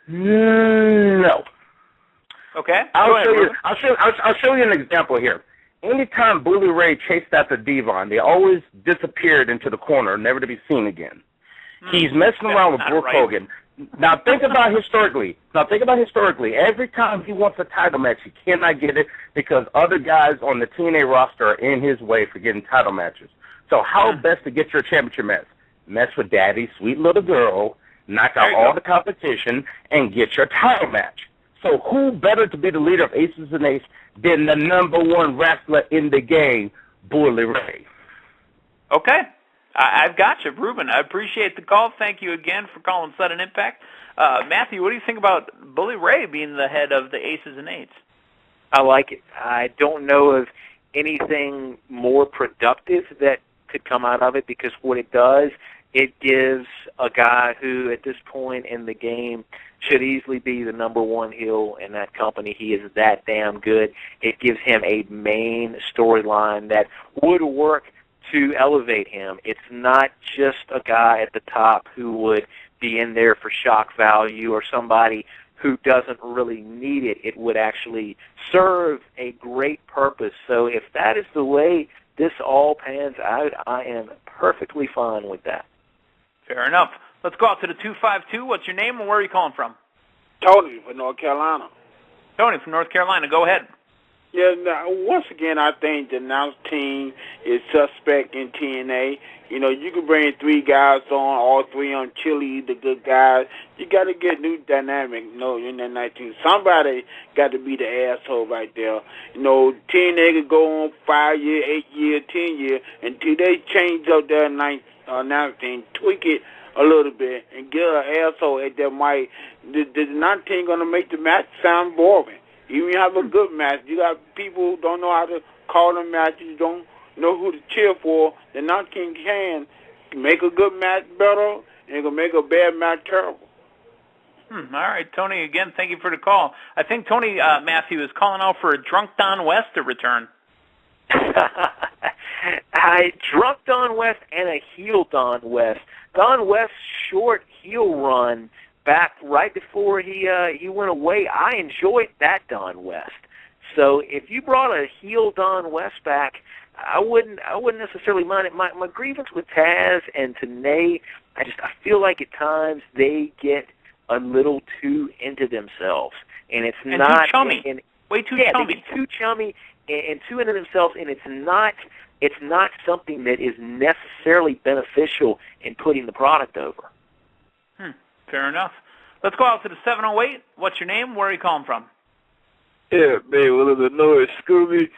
No. Okay. I'll show you an example here. Anytime Bully Ray chased after Devon, they always disappeared into the corner, never to be seen again. He's messing around with Brooke Hogan. Now think about historically. Every time he wants a title match, he cannot get it because other guys on the TNA roster are in his way for getting title matches. So how best to get your championship match? Mess with Daddy, sweet little girl, knock out all the competition, and get your title match. So who better to be the leader of Aces and Ace than the number one wrestler in the game, Bully Ray? Okay. I've got you, Ruben. I appreciate the call. Thank you again for calling Sudden Impact. Matthew, what do you think about Bully Ray being the head of the Aces and Eights? I like it. I don't know of anything more productive that could come out of it because what it does, it gives a guy who at this point in the game should easily be the number one heel in that company. He is that damn good. It gives him a main storyline that would work to elevate him. It's not just a guy at the top who would be in there for shock value or somebody who doesn't really need it. It would actually serve a great purpose. So if that is the way this all pans out, I am perfectly fine with that. Fair enough. Let's go out to the 252. What's your name and where are you calling from? Tony from North Carolina. Tony from North Carolina. Go ahead. Yeah, now, once again, I think the announce team is suspect in TNA. You know, you can bring 3 guys on, all 3 on Chili, the good guys. You got to get new dynamic, in that 19. Somebody got to be the asshole right there. TNA could go on 5 year, 8 year, 10 year, until they change up their announce team, tweak it a little bit, and get an asshole at that mic. The 19 going to make the match sound boring. Even if you have a good match, you got people who don't know how to call the matches, don't know who to cheer for. The 19 can make a good match better, and it can make a bad match terrible. All right, Tony, again, thank you for the call. I think Tony Matthew is calling out for a drunk Don West to return. Drunk Don West and a heel Don West. Don West's short heel run back right before he went away, I enjoyed that Don West. So if you brought a heel Don West back, I wouldn't necessarily mind it. My grievance with Taz and Tenay, I feel like at times they get a little too into themselves, and it's not too chummy. Way too chummy. They get too chummy and too into themselves, and it's not something that is necessarily beneficial in putting the product over. Fair enough. Let's go out to the 708. What's your name? Where are you calling from? Yeah, man, well, Illinois, Scooby.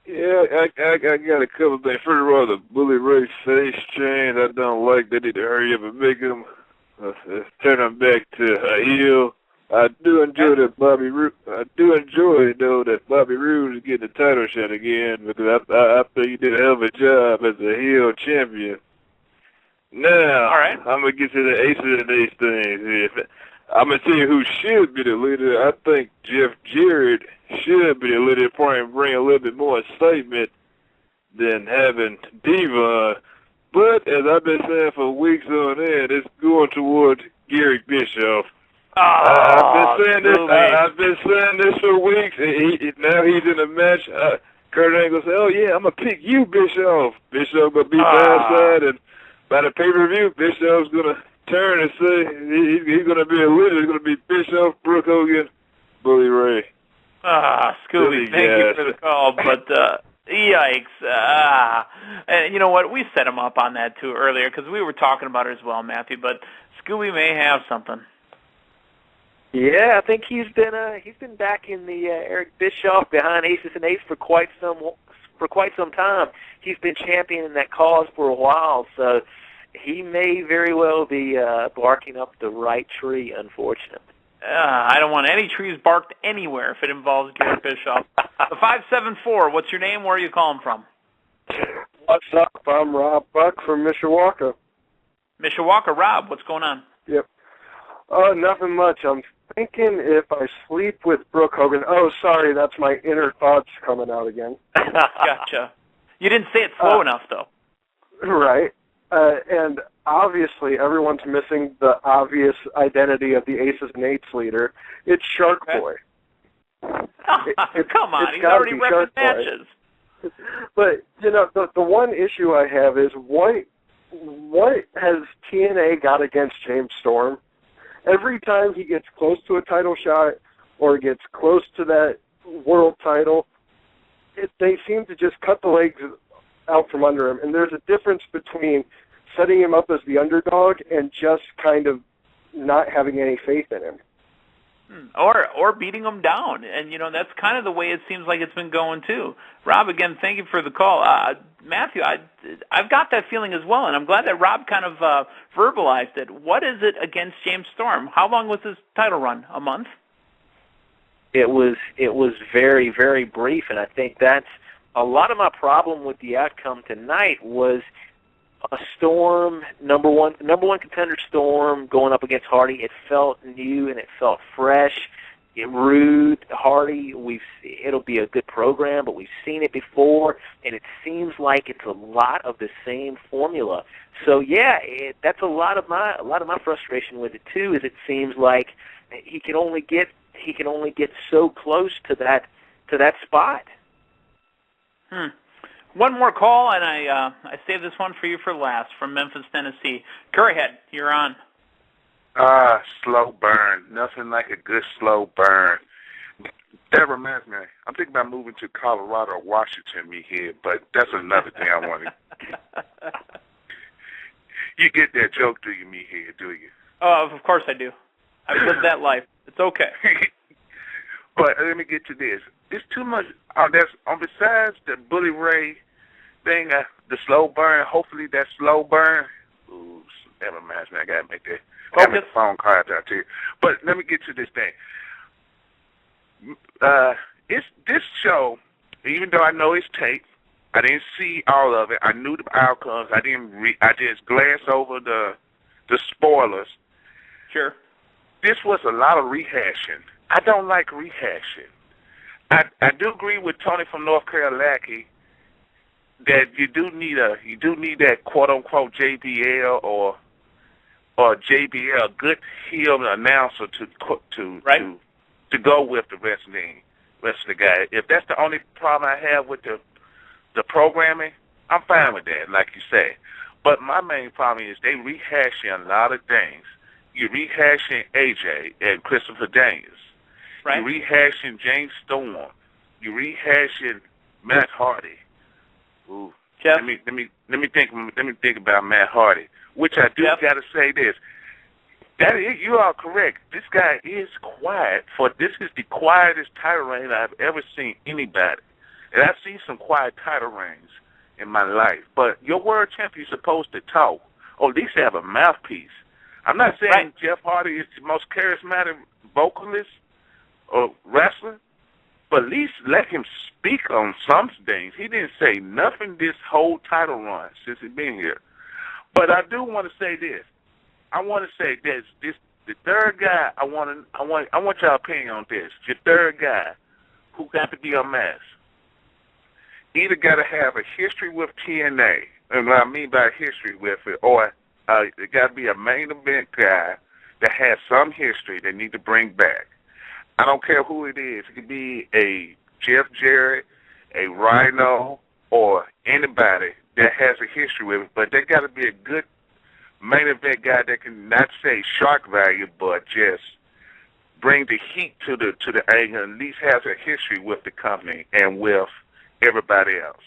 Yeah, I got a couple things. First of all, the Bully Ray face change, I don't like. They need to hurry up and make him turn him back to a heel. I do enjoy that Bobby Roode. I do enjoy, though, that Bobby Roode is getting the title shot again because I think he did a hell of a job as a heel champion. Now, all right. I'm going to get to the Aces and Ace things. I'm going to tell you who should be the leader. I think Jeff Jarrett should be the leader, probably bring a little bit more excitement than having Devon. But, as I've been saying for weeks on end, it's going towards Gary Bischoff. I've been saying this for weeks. Now he's in a match. Kurt Angle say, "Oh yeah, I'm gonna pick you, Bischoff." Bischoff gonna be bad side, and by the pay-per-view, Bischoff's gonna turn and say he's going to be a leader. He's going to be Bischoff, Brooke Hogan, Bully Ray. Scooby, thank you for the call, but yikes. And you know what? We set him up on that, too, earlier, because we were talking about it as well, Matthew, but Scooby may have something. Yeah, I think he's been back in the Eric Bischoff behind Aces and Eights for quite some time. He's been championing that cause for a while, so he may very well be barking up the right tree, unfortunately. I don't want any trees barked anywhere if it involves Garrett Bischoff. The 574, what's your name? Where are you calling from? What's up? I'm Rob Buck from Mishawaka. Mishawaka, Rob, what's going on? Yep. Nothing much. I'm thinking if I sleep with Brooke Hogan. Oh, sorry, that's my inner thoughts coming out again. Gotcha. You didn't say it slow enough, though. Right. And obviously, everyone's missing the obvious identity of the Aces and Eights leader. It's Shark Boy. Come on, he's already repping matches. But, you know, the one issue I have is what has TNA got against James Storm? Every time he gets close to a title shot or gets close to that world title, they seem to just cut the legs out from under him. And there's a difference between setting him up as the underdog and just kind of not having any faith in him. Or beating him down. And, you know, that's kind of the way it seems like it's been going, too. Rob, again, thank you for the call. Matthew, I've got that feeling as well, and I'm glad that Rob kind of verbalized it. What is it against James Storm? How long was his title run? A month? It was very, very brief, and I think that's a lot of my problem with the outcome tonight was a Storm, number one contender Storm going up against Hardy. It felt new and it felt fresh. Roode, Hardy, it'll be a good program, but we've seen it before, and it seems like it's a lot of the same formula. So yeah, that's a lot of my frustration with it too. Is it seems like he can only get so close to that spot. One more call, and I saved this one for you for last, from Memphis, Tennessee. Curryhead, you're on. Slow burn. Nothing like a good slow burn. That reminds me, I'm thinking about moving to Colorado or Washington, meathead, but that's another thing I want to... You get that joke, do you, meathead, do you? Oh, of course I do. I've lived that life. It's okay. But let me get to this. It's too much. Besides the Bully Ray thing, the slow burn, hopefully that slow burn. Ooh, that reminds me. I got to make that. I got to make a phone call out to you. But let me get to this thing. It's this show, even though I know it's taped, I didn't see all of it. I knew the outcomes. I just glanced over the spoilers. Sure. This was a lot of rehashing. I don't like rehashing. I do agree with Tony from North Carolina that you do need that quote unquote JBL or JBL, good heel announcer to go with the rest of the guys. If that's the only problem I have with the programming, I'm fine with that, like you say. But my main problem is they rehashing a lot of things. You're rehashing AJ and Christopher Daniels. Right. You're rehashing James Storm. You're rehashing Matt Hardy. Ooh. Jeff? Let me think about Matt Hardy. Which I do got to say this. You are correct. This guy is quiet. This is the quietest title reign I've ever seen anybody. And I've seen some quiet title reigns in my life. But your world champion is supposed to talk, or at least have a mouthpiece. I'm not saying Jeff Hardy is the most charismatic vocalist or wrestler, but at least let him speak on some things. He didn't say nothing this whole title run since he's been here. But I do want to say this. I want to say this. The third guy. I want your opinion on this. The third guy who got to be unmasked either got to have a history with TNA, and what I mean by history with it, or it got to be a main event guy that has some history they need to bring back. I don't care who it is. It could be a Jeff Jarrett, a Rhino, or anybody that has a history with it, but they got to be a good main event guy that can not say shark value, but just bring the heat to the angle, and at least has a history with the company and with everybody else.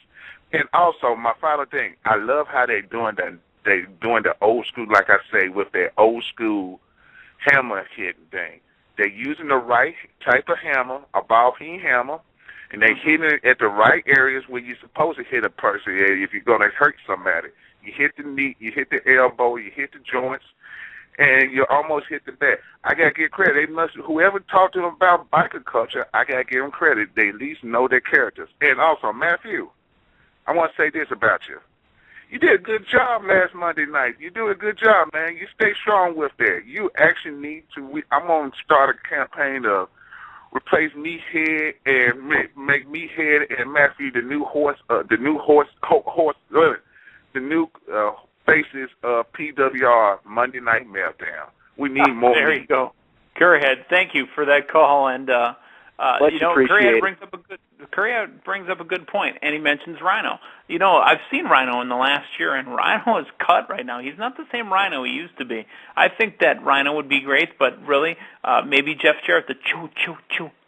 And also, my final thing, I love how they doing the old school, like I say, with their old school hammer hitting thing. They're using the right type of hammer, a ball-peen hammer, and they're hitting it at the right areas where you're supposed to hit a person if you're going to hurt somebody. You hit the knee, you hit the elbow, you hit the joints, and you almost hit the back. I got to give credit. Whoever talked to them about biker culture, I got to give them credit. They at least know their characters. And also, Matthew, I want to say this about you. You did a good job last Monday night. You do a good job, man. You stay strong with that. You actually need to. I'm going to start a campaign to replace Meathead and make Meathead and Matthew the new faces of PWR Monday Night Meltdown. We need more. There you go, Curryhead. Thank you for that call, and Curryhead brings up a good point, and he mentions Rhino. I've seen Rhino in the last year, and Rhino is cut right now. He's not the same Rhino he used to be. I think that Rhino would be great, but really, maybe Jeff Jarrett, the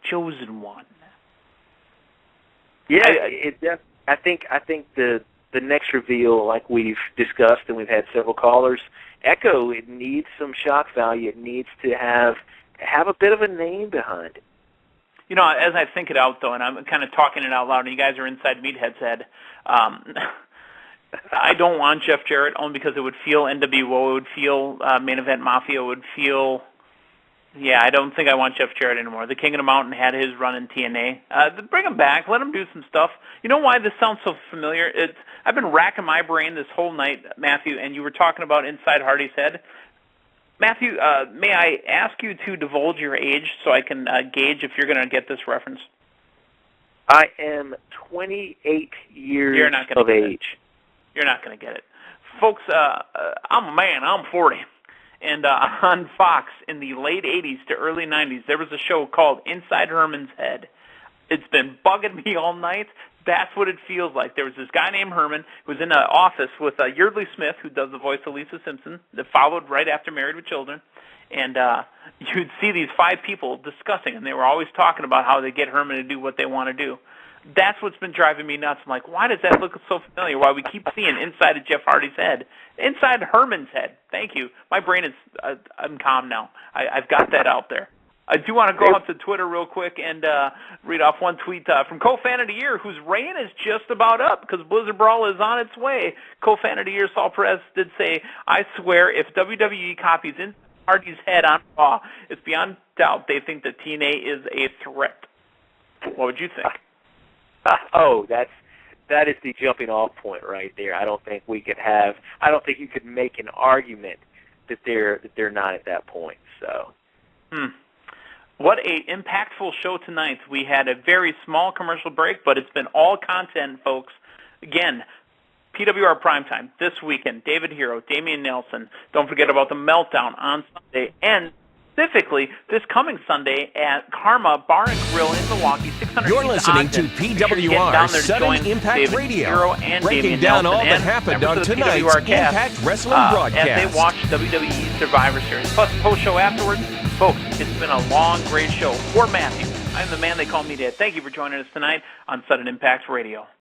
chosen one. Yeah, I think the next reveal, like we've discussed, and we've had several callers echo, it needs some shock value. It needs to have a bit of a name behind it. As I think it out, though, and I'm kind of talking it out loud, and you guys are inside Meathead's head, I don't want Jeff Jarrett only because it would feel NWO, it would feel Main Event Mafia, it would feel... Yeah, I don't think I want Jeff Jarrett anymore. The King of the Mountain had his run in TNA. Bring him back. Let him do some stuff. You know why this sounds so familiar? I've been racking my brain this whole night, Matthew, and you were talking about inside Hardy's head. Matthew, may I ask you to divulge your age so I can gauge if you're going to get this reference? I am 28 years of age. You're not going to get it. Folks, I'm a man. I'm 40. And on Fox in the late 80s to early 90s, there was a show called Inside Herman's Head. It's been bugging me all night. That's what it feels like. There was this guy named Herman who was in an office with Yeardley Smith, who does the voice of Lisa Simpson, that followed right after Married with Children. And you'd see these 5 people discussing, and they were always talking about how they get Herman to do what they want to do. That's what's been driving me nuts. I'm like, why does that look so familiar? Why we keep seeing inside of Jeff Hardy's head. Inside Herman's head. Thank you. My brain is, I'm calm now. I've got that out there. I do want to go out to Twitter real quick and read off one tweet from Co-Fan of the Year, whose reign is just about up because Blizzard Brawl is on its way. Co-Fan of the Year, Saul Perez, did say, I swear if WWE copies Inside Hardy's head on Raw, it's beyond doubt they think that TNA is a threat. What would you think? That is the jumping off point right there. I don't think you could make an argument that they're not at that point. So, What a impactful show tonight. We had a very small commercial break, but it's been all content, folks. Again, PWR Primetime this weekend. David Hero, Damian Nelson. Don't forget about the Meltdown on Sunday, and specifically this coming Sunday at Karma Bar and Grill in Milwaukee. 600. You're listening to PWR Sudden Impact Radio, breaking down all that happened on tonight's Impact Wrestling broadcast. As they watch WWE Survivor Series, plus post-show afterwards. Folks, it's been a long, great show. For Matthew, I'm the man they call me Dad. Thank you for joining us tonight on Sudden Impact Radio.